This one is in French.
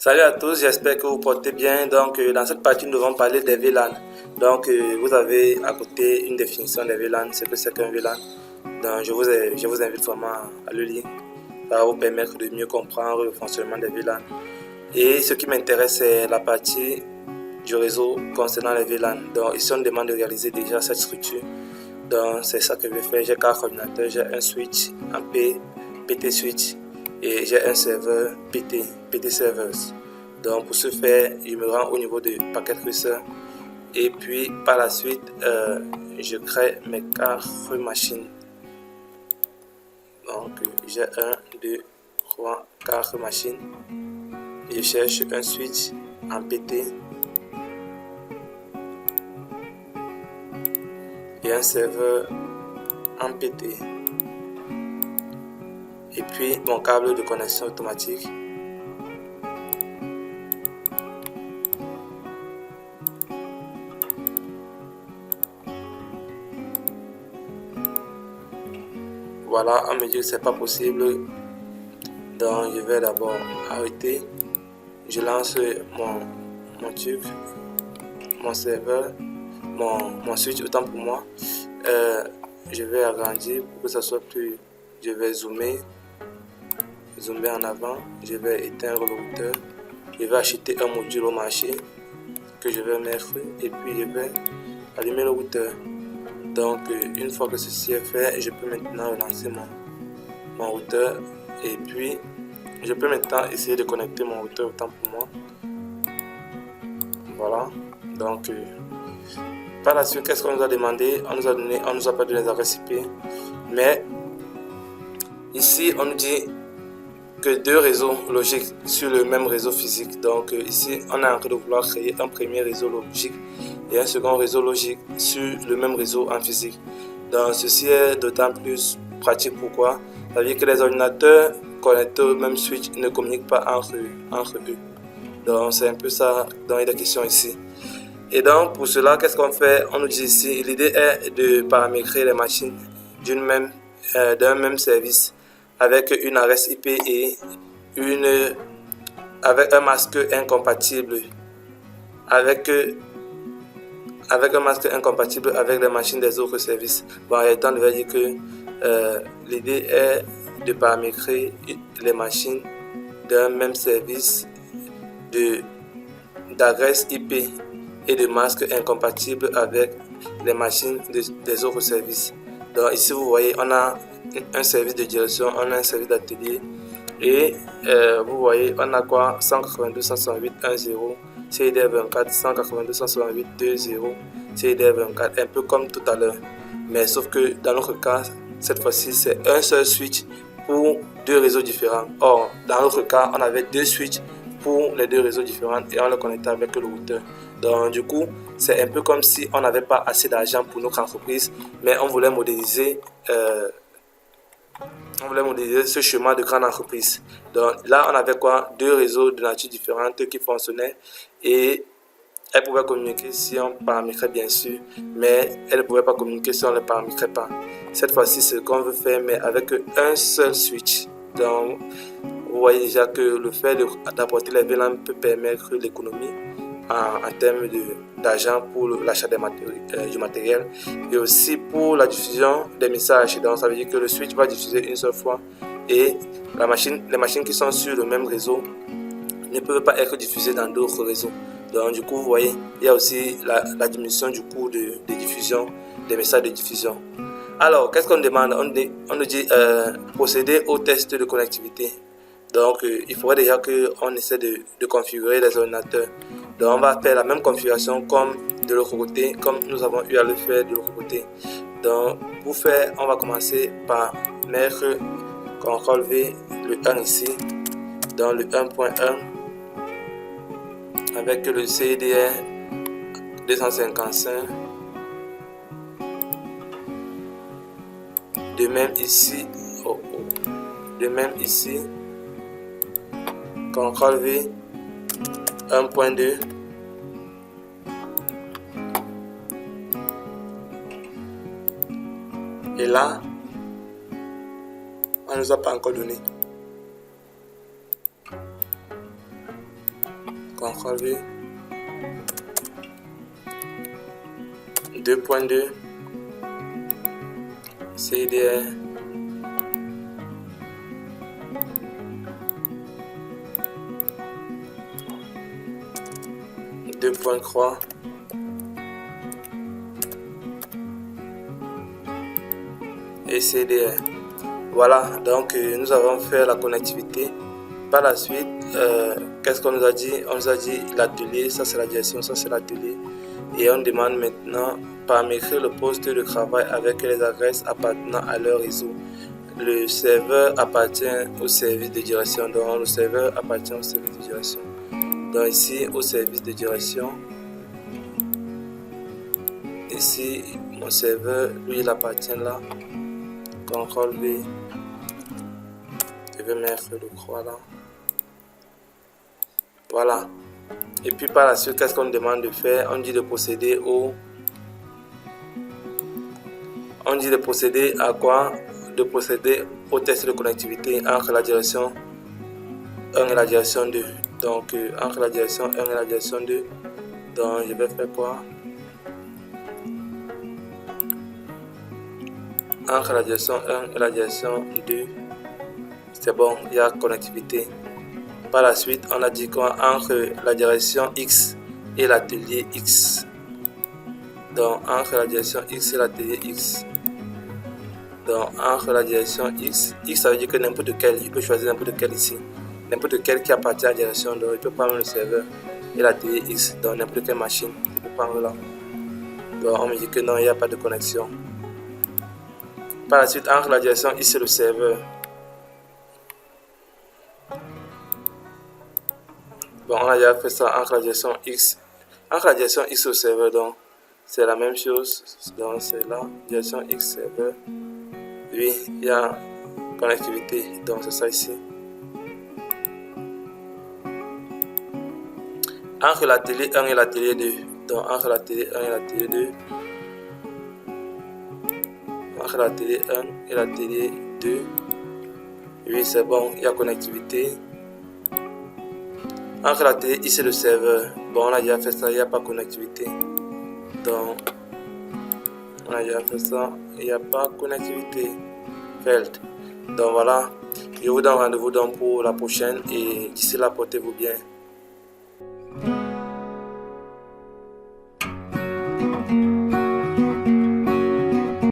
Salut à tous, j'espère que vous portez bien. Donc, dans cette partie, nous devons parler des VLAN. Donc, vous avez à côté une définition des VLAN, ce que c'est qu'un VLAN. Donc, je vous invite vraiment à le lire. Ça va vous permettre de mieux comprendre le fonctionnement des VLAN. Et ce qui m'intéresse, c'est la partie du réseau concernant les VLAN. Donc, ici, on demande de réaliser déjà cette structure. Donc, c'est ça que je vais faire. J'ai 4 ordinateurs, j'ai un switch, un PT switch, et j'ai un serveur PT servers. Donc pour ce faire, je me rends au niveau de packet tracer et puis par la suite je crée mes 4 machines. Donc j'ai 1, 2, 3, 4 machines. Je cherche un switch en PT et un serveur en PT. Et puis mon câble de connexion automatique. Voilà, on me dit que c'est pas possible. Donc je vais d'abord arrêter. Je lance mon truc, mon serveur, mon switch autant pour moi. Je vais agrandir pour que ça soit plus. Je vais zoomer en avant. Je vais éteindre le routeur. Je vais acheter un module au marché que je vais mettre et puis je vais allumer le routeur. Donc une fois que ceci est fait, je peux maintenant relancer mon routeur et puis je peux maintenant essayer de connecter mon routeur autant pour moi. Voilà. Donc par la suite, qu'est-ce qu'on nous a demandé? On nous a pas donné les adresses IP, mais ici on nous dit que 2 réseaux logiques sur le même réseau physique. Donc ici on est en train de vouloir créer un premier réseau logique et un second réseau logique sur le même réseau en physique. Donc ceci est d'autant plus pratique. Pourquoi? Ça veut dire que les ordinateurs connectés au même switch ne communiquent pas entre eux. Donc c'est un peu ça dont il est question ici. Et donc pour cela, qu'est-ce qu'on fait? On nous dit ici, l'idée est de paramétrer les machines d'un même service avec une adresse IP et avec un masque incompatible avec un masque incompatible avec les machines des autres services. Bon, en réalité, on devait dire que l'idée est de paramétrer les machines d'un même service d'adresse IP et de masques incompatibles avec les machines des autres services. Donc ici vous voyez, on a un service de direction, on a un service d'atelier et vous voyez, on a quoi? 192.168.1.0 CIDR24, 192.168.2.0 CIDR24, un peu comme tout à l'heure, mais sauf que dans notre cas, cette fois-ci c'est un seul switch pour 2 réseaux différents. Or dans notre cas, on avait 2 switches pour les 2 réseaux différents et on le connectait avec le routeur. Donc du coup, c'est un peu comme si on n'avait pas assez d'argent pour notre entreprise, mais on voulait modéliser ce chemin de grande entreprise. Donc là, on avait quoi? 2 réseaux de nature différente qui fonctionnaient et elles pouvaient communiquer si on paramétrait bien sûr, mais elles ne pouvaient pas communiquer si on ne les paramétrait pas. Cette fois-ci, c'est ce qu'on veut faire, mais avec un seul switch. Donc, vous voyez déjà que le fait d'apporter les VLAN peut permettre l'économie en termes d'argent pour l'achat du matériel et aussi pour la diffusion des messages. Donc ça veut dire que le switch va diffuser une seule fois et les machines qui sont sur le même réseau ne peuvent pas être diffusées dans d'autres réseaux. Donc du coup vous voyez, il y a aussi la diminution du coût de diffusion des messages de diffusion. Alors qu'est-ce qu'on demande? On nous dit procéder au test de connectivité. Donc il faudrait déjà qu'on essaie de configurer les ordinateurs. Donc on va faire la même configuration comme de l'autre côté, comme nous avons eu à le faire de l'autre côté. Donc pour faire, on va commencer par mettre CTRL-V le 1 ici, dans le 1.1 avec le CIDR 255. De même ici, CTRL-V 1.2. Et là, on ne nous a pas encore donné. CTRL V, 2.2, CDR, deux points croix, et CDR. Voilà, donc nous avons fait la connectivité. Par la suite, qu'est-ce qu'on nous a dit? On nous a dit l'atelier, ça c'est la direction, ça c'est l'atelier. Et on demande maintenant paramétrer le poste de travail avec les adresses appartenant à leur réseau. Le serveur appartient au service de direction. Donc le serveur appartient au service de direction. Donc ici au service de direction. Ici mon serveur, lui il appartient là. CTRL V. Je vais mettre le croix là. Voilà. Et puis par la suite, qu'est-ce qu'on demande de faire? On dit de procéder au... On dit de procéder à quoi? De procéder au test de connectivité entre la direction 1 et la direction 2. Donc entre la direction 1 et la direction 2. Donc je vais faire quoi? Entre la direction 1 et la direction 2. C'est bon, il y a connectivité. Par la suite, on a dit quoi? Entre la direction X et l'atelier X. Donc, entre la direction X et l'atelier X. Donc, entre la direction X, X ça veut dire que n'importe quel, il peut choisir n'importe quel ici. N'importe quel qui appartient à la direction, donc il peut prendre le serveur et l'atelier X, donc n'importe quelle machine, il peut prendre là. Donc, on me dit que non, il n'y a pas de connexion. Par la suite, entre la direction X et le serveur. Bon, on a déjà fait ça entre la direction X. Entre la direction X au serveur, donc c'est la même chose. Donc c'est là, direction X serveur. Oui, il y a connectivité, donc c'est ça ici. Entre l'atelier 1 et l'atelier 2. Donc entre l'atelier 1 et l'atelier 2. Entre l'atelier 1 et l'atelier 2. Oui, c'est bon, il y a connectivité. Entre l'atelier X et le serveur, bon on a déjà fait ça, il n'y a pas de connectivité. Donc, on a déjà fait ça, il n'y a pas de connectivité. Donc voilà, je vous donne rendez-vous donc pour la prochaine et d'ici là, portez-vous bien.